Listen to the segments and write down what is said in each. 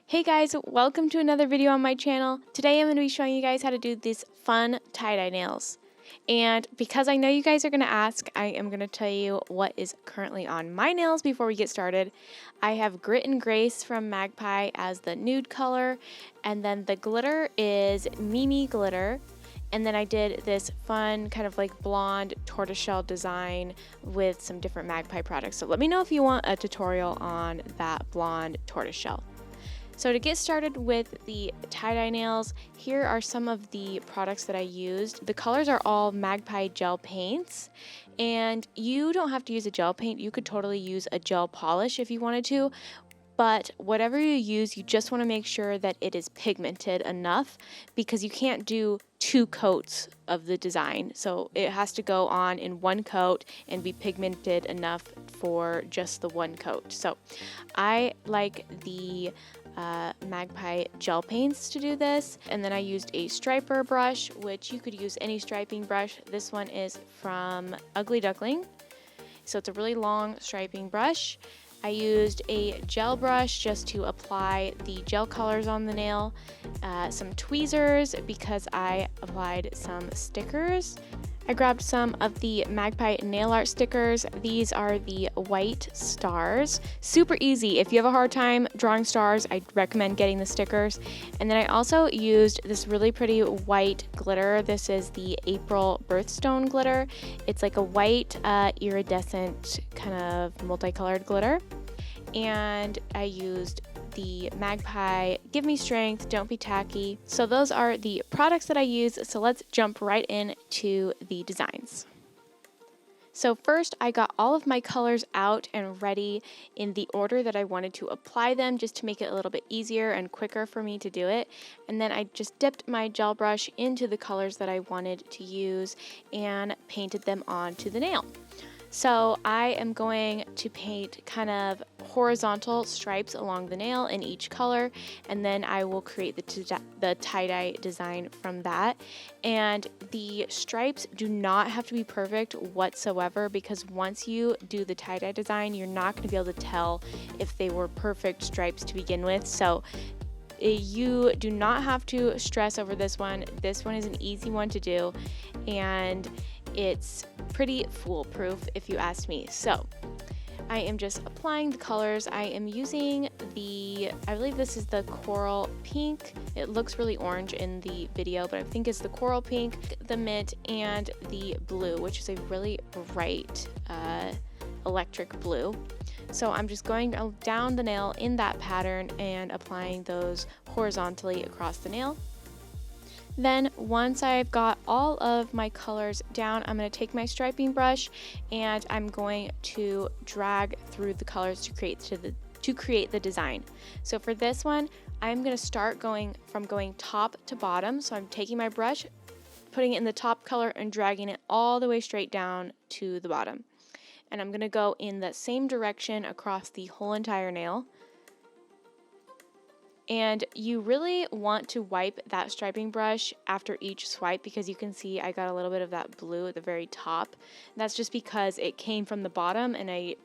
Hey guys, welcome to another video on my channel. Today I'm going to be showing you guys how to do these fun tie-dye nails. And because I know you guys are going to ask, I am going to tell you what is currently on my nails before we get started. I have Grit and Grace from Magpie as the nude color, and then the glitter is Mimi Glitter. And then I did this fun kind of like blonde tortoiseshell design with some different Magpie products. So let me know if you want a tutorial on that blonde tortoiseshell. So to get started with the tie-dye nails, here are some of the products that I used. The colors are all Magpie gel paints, and you don't have to use a gel paint. You could totally use a gel polish if you wanted to, but whatever you use, you just want to make sure that it is pigmented enough because you can't do 2 coats of the design. So it has to go on in 1 coat and be pigmented enough for just the 1 coat. So I like the Magpie gel paints to do this, and then I used a striper brush, which you could use any striping brush. This one is from Ugly Duckling, so it's a really long striping brush. I used a gel brush just to apply the gel colors on the nail, some tweezers because I applied some stickers. I grabbed some of the Magpie nail art stickers. These are the white stars. Super easy. If you have a hard time drawing stars, I recommend getting the stickers. And then I also used this really pretty white glitter. This is the April Birthstone glitter. It's like a white iridescent kind of multicolored glitter. And I used the Magpie Give Me Strength, Don't Be Tacky. So those are the products that I use. So let's jump right into the designs. So first I got all of my colors out and ready in the order that I wanted to apply them, just to make it a little bit easier and quicker for me to do it. And then I just dipped my gel brush into the colors that I wanted to use and painted them onto the nail. So I am going to paint kind of horizontal stripes along the nail in each color, and then I will create the tie-dye design from that. And the stripes do not have to be perfect whatsoever, because once you do the tie-dye design, you're not going to be able to tell if they were perfect stripes to begin with. So you do not have to stress over this one. This one is an easy one to do, and it's pretty foolproof if you ask me. So I am just applying the colors. I am using I believe this is the coral pink. It looks really orange in the video, but I think it's the coral pink, the mint, and the blue, which is a really bright electric blue. So I'm just going down the nail in that pattern and applying those horizontally across the nail. Then once I've got all of my colors down, I'm going to take my striping brush and I'm going to drag through the colors to create the design. So for this one, I'm going to start going top to bottom. So I'm taking my brush, putting it in the top color and dragging it all the way straight down to the bottom. And I'm going to go in the same direction across the whole entire nail. And you really want to wipe that striping brush after each swipe, because you can see I got a little bit of that blue at the very top. And that's just because it came from the bottom and I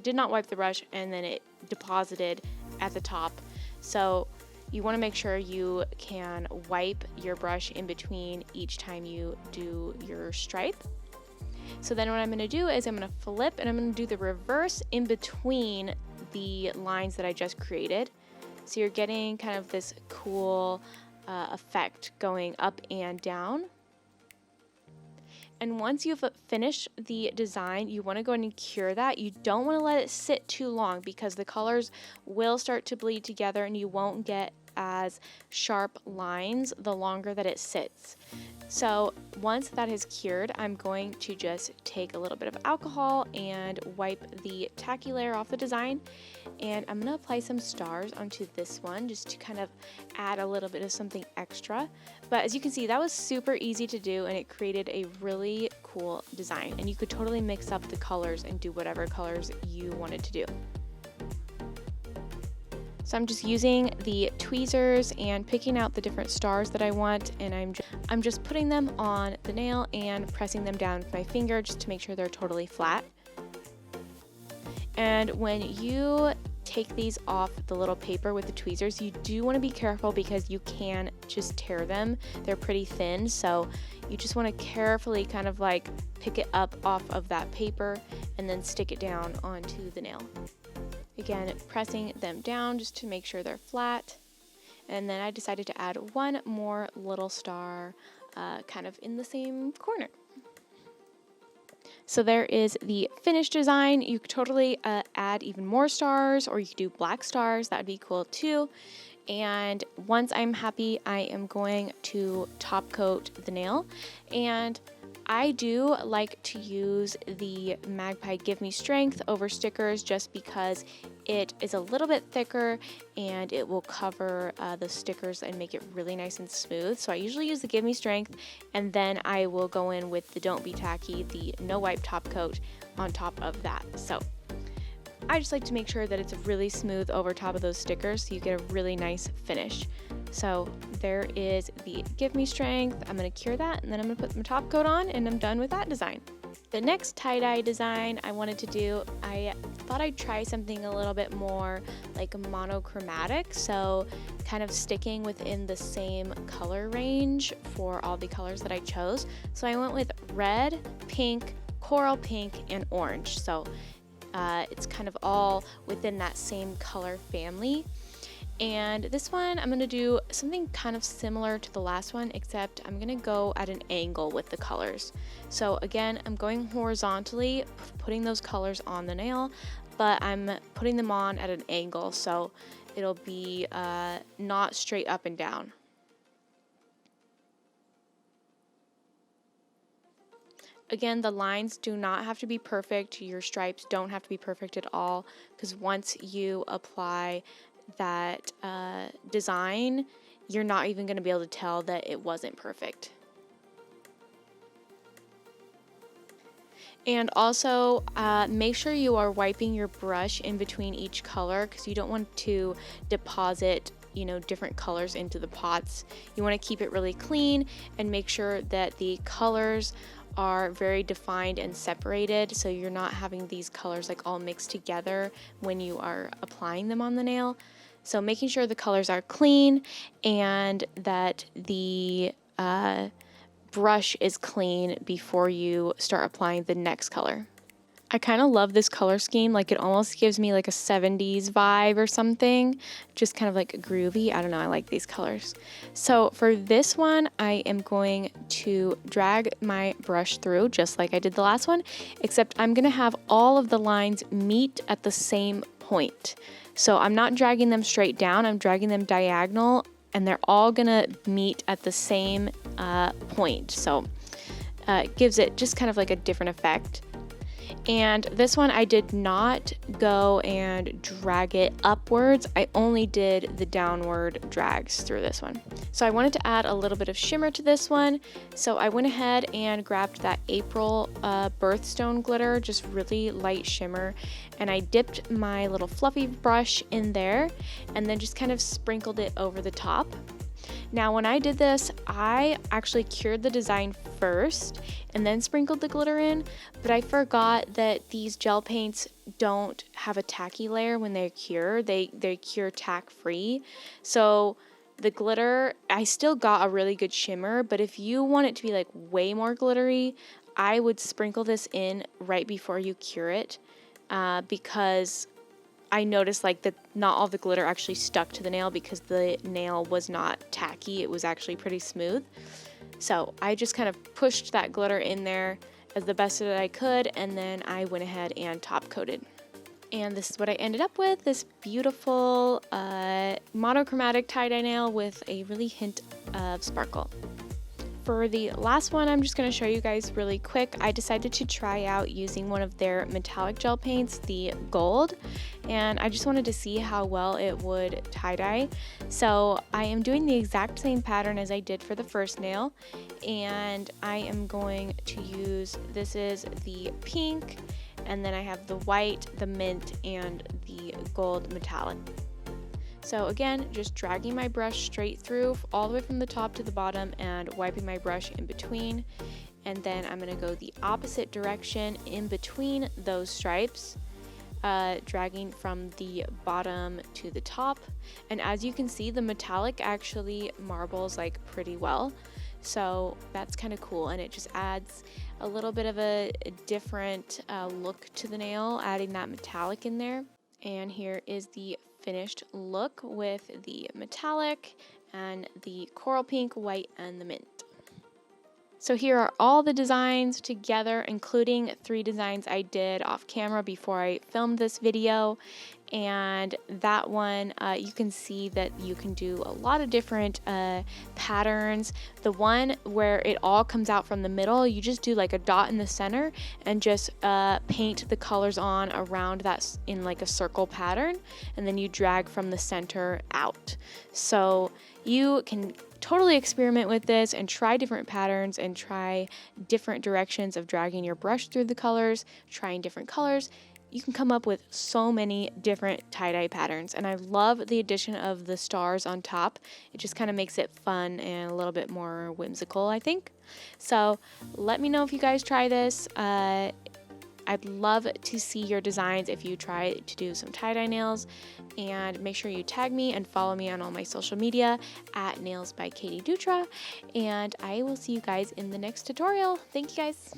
did not wipe the brush, and then it deposited at the top. So you want to make sure you can wipe your brush in between each time you do your stripe. So then what I'm going to do is I'm going to flip and I'm going to do the reverse in between the lines that I just created. So you're getting kind of this cool effect going up and down. And once you've finished the design, you want to go ahead and cure that. You don't want to let it sit too long, because the colors will start to bleed together and you won't get as sharp lines the longer that it sits. So once that is cured, I'm going to just take a little bit of alcohol and wipe the tacky layer off the design, and I'm going to apply some stars onto this one just to kind of add a little bit of something extra. But as you can see, that was super easy to do, and it created a really cool design, and you could totally mix up the colors and do whatever colors you wanted to do. So I'm just using the tweezers and picking out the different stars that I want, and I'm just putting them on the nail and pressing them down with my finger just to make sure they're totally flat. And when you take these off the little paper with the tweezers, you do want to be careful because you can just tear them. They're pretty thin, so you just want to carefully kind of like pick it up off of that paper and then stick it down onto the nail. Again, pressing them down just to make sure they're flat. And then I decided to add one more little star kind of in the same corner. So there is the finished design. You could totally add even more stars, or you could do black stars. That would be cool too. And once I'm happy, I am going to top coat the nail. And I do like to use the Magpie Give Me Strength over stickers just because it is a little bit thicker and it will cover the stickers and make it really nice and smooth. So I usually use the Give Me Strength, and then I will go in with the Don't Be Tacky, the No Wipe top coat on top of that. So I just like to make sure that it's really smooth over top of those stickers so you get a really nice finish. So there is the Give Me Strength. I'm going to cure that, and then I'm going to put my top coat on, and I'm done with that design. The next tie-dye design I wanted to do, I thought I'd try something a little bit more like monochromatic, so kind of sticking within the same color range for all the colors that I chose. So I went with red, pink, coral pink, and orange. So it's kind of all within that same color family. And this one, I'm going to do something kind of similar to the last one, except I'm going to go at an angle with the colors. So again, I'm going horizontally, putting those colors on the nail, but I'm putting them on at an angle, so it'll be not straight up and down. Again, the lines do not have to be perfect. Your stripes don't have to be perfect at all, because once you apply that design, you're not even going to be able to tell that it wasn't perfect. And also make sure you are wiping your brush in between each color, because you don't want to deposit different colors into the pots. You want to keep it really clean and make sure that the colors are very defined and separated, so you're not having these colors like all mixed together when you are applying them on the nail. So making sure the colors are clean and that the brush is clean before you start applying the next color. I kind of love this color scheme. Like, it almost gives me like a 70s vibe or something. Just kind of like groovy. I don't know. I like these colors. So for this one, I am going to drag my brush through just like I did the last one, except I'm going to have all of the lines meet at the same point. So I'm not dragging them straight down. I'm dragging them diagonal, and they're all going to meet at the same point. So it gives it just kind of like a different effect. And this one, I did not go and drag it upwards. I only did the downward drags through this one. So I wanted to add a little bit of shimmer to this one. So I went ahead and grabbed that April birthstone glitter, just really light shimmer. And I dipped my little fluffy brush in there and then just kind of sprinkled it over the top. Now, when I did this, I actually cured the design first and then sprinkled the glitter in, but I forgot that these gel paints don't have a tacky layer when they cure. They cure tack free. So the glitter, I still got a really good shimmer, but if you want it to be like way more glittery, I would sprinkle this in right before you cure it, because I noticed like that not all the glitter actually stuck to the nail because the nail was not tacky. It was actually pretty smooth. So I just kind of pushed that glitter in there as the best that I could, and then I went ahead and top coated. And this is what I ended up with, this beautiful monochromatic tie-dye nail with a really hint of sparkle. For the last one, I'm just going to show you guys really quick. I decided to try out using one of their metallic gel paints, the gold, and I just wanted to see how well it would tie-dye. So I am doing the exact same pattern as I did for the first nail, and I am going to use, this is the pink, and then I have the white, the mint, and the gold metallic. So again, just dragging my brush straight through all the way from the top to the bottom and wiping my brush in between. And then I'm going to go the opposite direction in between those stripes, dragging from the bottom to the top. And as you can see, the metallic actually marbles like pretty well. So that's kind of cool, and it just adds a little bit of a different look to the nail, adding that metallic in there. And here is the finished look with the metallic and the coral pink, white, and the mint. So here are all the designs together, including 3 designs I did off camera before I filmed this video. And that one, you can see that you can do a lot of different patterns. The one where it all comes out from the middle, you just do like a dot in the center and just paint the colors on around that in like a circle pattern, and then you drag from the center out. So you can totally experiment with this and try different patterns and try different directions of dragging your brush through the colors, trying different colors. You can come up with so many different tie-dye patterns, and I love the addition of the stars on top. It just kind of makes it fun and a little bit more whimsical, I think. So let me know if you guys try this. I'd love to see your designs if you try to do some tie-dye nails, and make sure you tag me and follow me on all my social media at Nails by Katie Dutra, and I will see you guys in the next tutorial. Thank you guys.